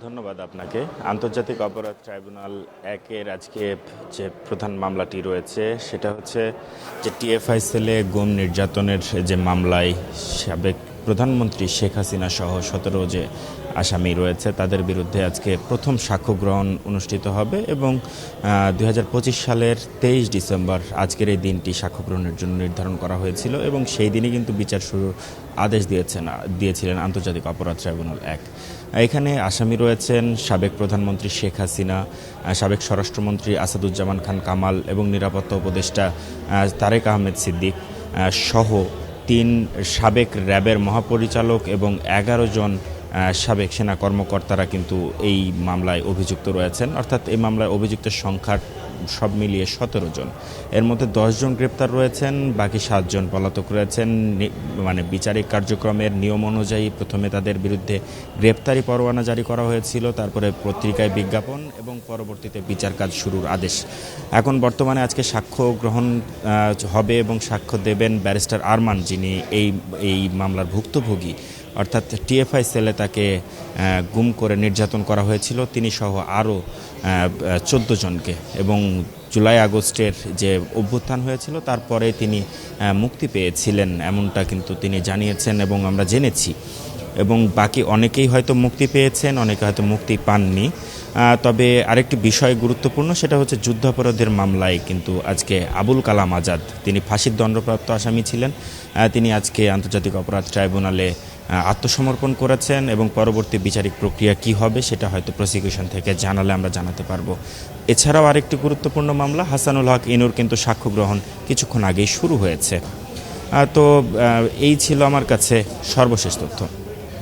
ধন্যবাদ আপনাকে। আন্তর্জাতিক অপরাধ ট্রাইব্যুনাল একের আজকে যে প্রধান মামলাটি রয়েছে সেটা হচ্ছে যে টিএফআই সেলে গুম নির্যাতনের যে মামলায় সাবেক প্রধানমন্ত্রী শেখ হাসিনা সহ 17 যে আসামি রয়েছে তাদের বিরুদ্ধে আজকে প্রথম সাক্ষ্য গ্রহণ অনুষ্ঠিত হবে এবং 2025 সালের 23 ডিসেম্বর আজকের এই দিনটি সাক্ষ্য গ্রহণের জন্য নির্ধারণ করা হয়েছিল এবং সেই দিনই কিন্তু বিচার শুরুর আদেশ দিয়েছিলেন আন্তর্জাতিক অপরাধ ট্রাইব্যুনাল এক। এখানে আসামি রয়েছেন সাবেক প্রধানমন্ত্রী শেখ হাসিনা, সাবেক স্বরাষ্ট্রমন্ত্রী আসাদুজ্জামান খান কামাল এবং নিরাপত্তা উপদেষ্টা তারেক আহমেদ সিদ্দিক সহ 3 সাবেক র্যাবের মহাপরিচালক এবং 11 জন সাবেক সেনা কর্মকর্তারা কিন্তু এই মামলায় অভিযুক্ত রয়েছেন। অর্থাৎ এই মামলায় অভিযুক্তের সংখ্যা সব মিলিয়ে 17 জন। এর মধ্যে 10 জন গ্রেপ্তার রয়েছেন, বাকি 7 জন পলাতক রয়েছেন। মানে বিচারিক কার্যক্রমের নিয়ম অনুযায়ী প্রথমে তাদের বিরুদ্ধে গ্রেপ্তারি পরোয়ানা জারি করা হয়েছিল, তারপরে পত্রিকায় বিজ্ঞাপন এবং পরবর্তীতে বিচার কাজ শুরুর আদেশ। এখন বর্তমানে আজকে সাক্ষ্য গ্রহণ হবে এবং সাক্ষ্য দেবেন ব্যারিস্টার আরমান, যিনি এই মামলার ভুক্তভোগী। অর্থাৎ টিএফআই সেলে তাকে গুম করে নির্যাতন করা হয়েছিল, তিনি সহ আরও 14 জনকে। এবং জুলাই আগস্টের যে অভ্যুত্থান হয়েছিল তারপরে তিনি মুক্তি পেয়েছিলেন এমনটা কিন্তু তিনি জানিয়েছেন এবং আমরা জেনেছি। এবং বাকি অনেকেই হয়তো মুক্তি পেয়েছেন, অনেকে হয়তো মুক্তি পাননি। তবে আরেকটি বিষয় গুরুত্বপূর্ণ, সেটা হচ্ছে যুদ্ধাপরাধের মামলায় কিন্তু আজকে আবুল কালাম আজাদ, তিনি ফাঁসির দণ্ডপ্রাপ্ত আসামি ছিলেন, তিনি আজকে আন্তর্জাতিক অপরাধ ট্রাইব্যুনালে আত্মসমর্পণ করেছেন এবং পরবর্তী বিচারিক প্রক্রিয়া কি হবে সেটা হয়তো প্রসিকিউশন থেকে জানালে আমরা জানাতে পারবো। এছাড়াও আরেকটি গুরুত্বপূর্ণ মামলা হাসানুল হক ইনুর কিন্তু সাক্ষ্য গ্রহণ কিছুক্ষণ আগেই শুরু হয়েছে। তো এই ছিল আমার কাছে সর্বশেষ তথ্য।